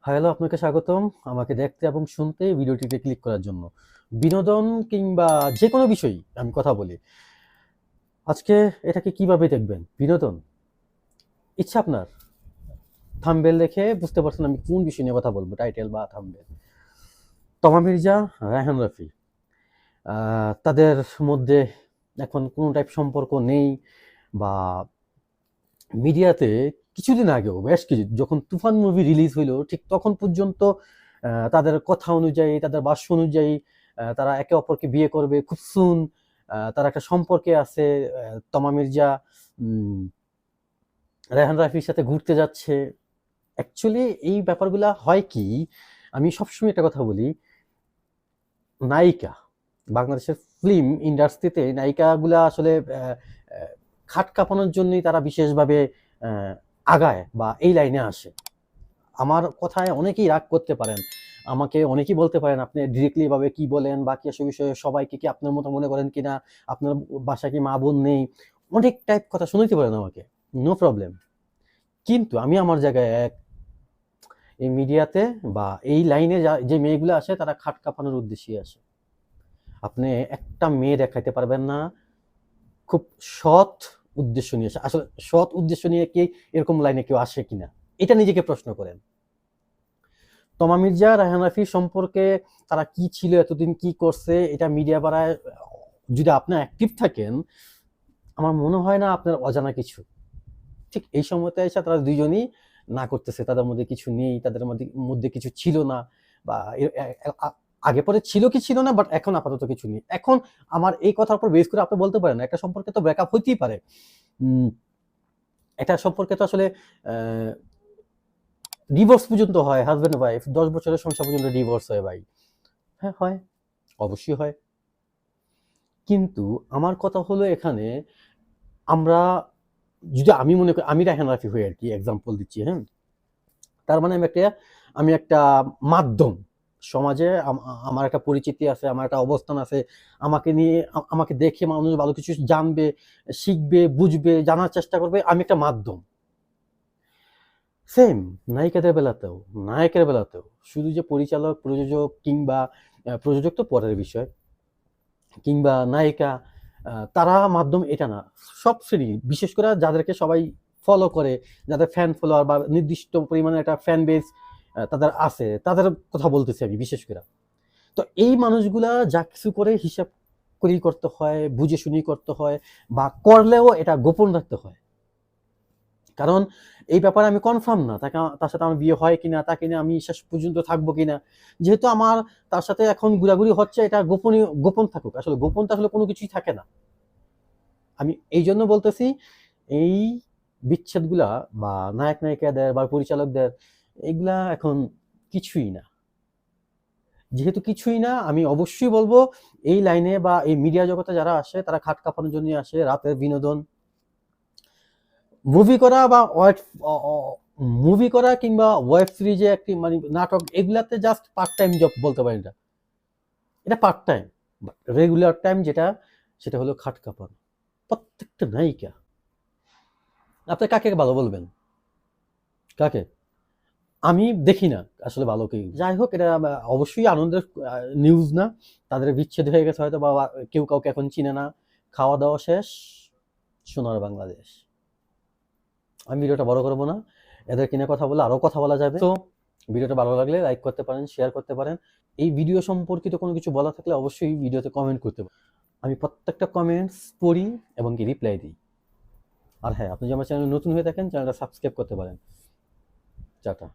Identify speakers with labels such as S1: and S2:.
S1: Hello, আপনাকে স্বাগতম আমাকে দেখতে এবং শুনতে ভিডিওটিতে ক্লিক করার জন্য। বিনোদন কিংবা যেকোনো বিষয়ই আমি কথা বলি। আজকে এটাকে কিভাবে দেখবেন? বিনোদন? ইচ্ছা আপনার? থাম্বনেল দেখে বুঝতে পারছেন আমি কোন বিষয় নিয়ে কথা বলবো, টাইটেল বা থাম্বনেল। তমা মির্জা, রায়হান রাফি। তাদের মধ্যে এখন কোনো টাইপ সম্পর্ক নেই বা মিডিয়াতে কিছুদিন আগেও বেশ কিছু যখন তুফান মুভি রিলিজ হইলো ঠিক তখন পর্যন্ত তাদের কথা অনুযায়ী তাদের ভাষ্য অনুযায়ী তারা একে অপরকে বিয়ে করবে খুব সুন। তারা একটা সম্পর্কে আছে। তমা মির্জা রেহান রাফির সাথে ঘুরতে যাচ্ছে। অ্যাকচুয়ালি এই ব্যাপারগুলা হয় কি, আমি সবসময় একটা কথা বলি, নায়িকা বাংলাদেশের ফিল্ম ইন্ডাস্ট্রিতে নায়িকাগুলা আসলে খাট কাঁপানোর জন্যই তারা বিশেষভাবে আগায় বা এই লাইনে আসে। আমার কথায় অনেকেই রাগ করতে পারেন, আমাকে অনেকেই বলতে পারেন আপনি ডিরেক্টলি ভাবে কি বলেন বা কি এসব বিষয়ে সবাইকে কি আপনার মতো মনে করেন কিনা, আপনার বাসায় কি মা বোন নেই, অনেক টাইপ কথা শুনতে পারেন আমাকে, নো প্রবলেম। কিন্তু আমি আমার জায়গায় এক, এই মিডিয়াতে বা এই লাইনে যে মেয়েগুলো আসে তারা খাট কাঁপানোর উদ্দেশ্যে আসে। আপনি একটা মেয়ে দেখাইতে পারবেন না খুব সৎ উদ্দেশ্য নিয়ে আসে। আসলে সৎ উদ্দেশ্য নিয়ে কি এরকম লাইনে কেউ আসে কিনা এটা নিজেকে প্রশ্ন করেন। তমা মির্জা রায়হান রাফি সম্পর্কে তারা কি ছিল, এতদিন কি করছে, এটা মিডিয়া পাড়ায় যদি আপনি অ্যাক্টিভ থাকেন আমার মনে হয় না আপনার অজানা কিছু। ঠিক এই সময়তে এসে তারা দুইজনই না করতেছে, তাদের মধ্যে কিছু নেই, তাদের মধ্যে কিছু ছিল না বা আগে পরে ছিল কি ছিল না, বাট এখন আপাতত কিছু নেই। এখন আমার এই কথার উপর বেস করে আপনি বলতে পারেন একটা সম্পর্কে তো ব্রেকআপ হইতেই পারে। একটা সম্পর্কে তো আসলে ডিভোর্স পর্যন্ত হয়, হাজব্যান্ড ওয়াইফ 10 বছরের সংসার পর্যন্ত ডিভোর্স হয় ভাই। হ্যাঁ হয়, অবশ্যই হয়। কিন্তু আমার কথা হলো এখানে আমরা যদি আমি মনে করি আমি রায়হান রাফি হই আর কি, এক্সাম্পল দিচ্ছি, হ্যাঁ। তার মানে আমি একটা মাধ্যম সমাজে, আমার একটা পরিচিতি আছে, আমার একটা অবস্থান আছে, আমাকে নিয়ে আমাকে দেখে মানুষ ভালো কিছু জানবে, শিখবে, বুঝবে, জানার চেষ্টা করবে, আমি একটা মাধ্যম। সেম নায়িকাদের বেলাতেও, নায়কের বেলাতেও শুধু যে পরিচালক প্রযোজক কিংবা প্রযোজক তো পরের বিষয়, কিংবা নায়িকা তারা মাধ্যম এটা না। সব শ্রেণী, বিশেষ করে যাদেরকে সবাই ফলো করে, যাদের ফ্যান ফলোয়ার বা নির্দিষ্ট পরিমাণে একটা ফ্যান বেস তাদের আছে, তাদের কথা বলতেছি আমি বিশেষ করে। তো এই মানুষগুলা যা কিছু করে হিসাব করেই করতে হয়, বুঝে শুনেই করতে হয়, বা করলেও এটা গোপন রাখতে হয়। কারণ এই ব্যাপারে আমি কনফার্ম না তার সাথে আমার বিয়ে হয় কিনা, তাকে নিয়ে আমি শেষ পর্যন্ত থাকবো কিনা। যেহেতু আমার তার সাথে এখন ঘোরাঘুরি হচ্ছে, এটা গোপন থাকুক। আসলে গোপন তো আসলে কোনো কিছুই থাকে না। আমি এই জন্য বলতেছি, এই বিচ্ছেদগুলা বা নায়ক নায়িকাদের বা পরিচালকদের এগুলা এখন কিছুই না। যেহেতু কিছুই না, আমি অবশ্যই বলবো এই লাইনে বা এই মিডিয়া জগতে যারা আসে তারা খাট কাঁপানোর জন্য আসে, রাতের বিনোদন। মুভি করা বা মুভি করা কিংবা ওয়েব সিরিজে একটি মানে নাটক, এগুলাতে জাস্ট পার্ট টাইম জব বলতে পারেন। এটা পার্ট টাইম। রেগুলার টাইম যেটা, সেটা হলো খাট কাঁপানো। প্রত্যেকটা নায়িকা, আপনি কাকে ভালো বলবেন? কাকে? আমি দেখি না আসলে ভালো কেউ। যাই হোক, এটা অবশ্যই আনন্দের নিউজ না। তাদের বিচ্ছেদ হয়ে গেছে হয়তো, বা কেউ কাউকে এখন চিনে না। খাওয়া দাওয়া শেষ, সোনার বাংলাদেশ। আমি ভিডিওটা বড় করবো না, এদের কিনে কথা বলে আরো কথা বলা যাবে। তো ভিডিওটা ভালো লাগলে লাইক করতে পারেন, শেয়ার করতে পারেন। এই ভিডিও সম্পর্কিত কোনো কিছু বলা থাকলে অবশ্যই ভিডিওতে কমেন্ট করতে পারেন। আমি প্রত্যেকটা কমেন্টস পড়ি এবং কি রিপ্লাই দিই। আর হ্যাঁ, আপনি যদি আমার চ্যানেলে নতুন হয়ে থাকেন চ্যানেলটা সাবস্ক্রাইব করতে পারেন। টাটা।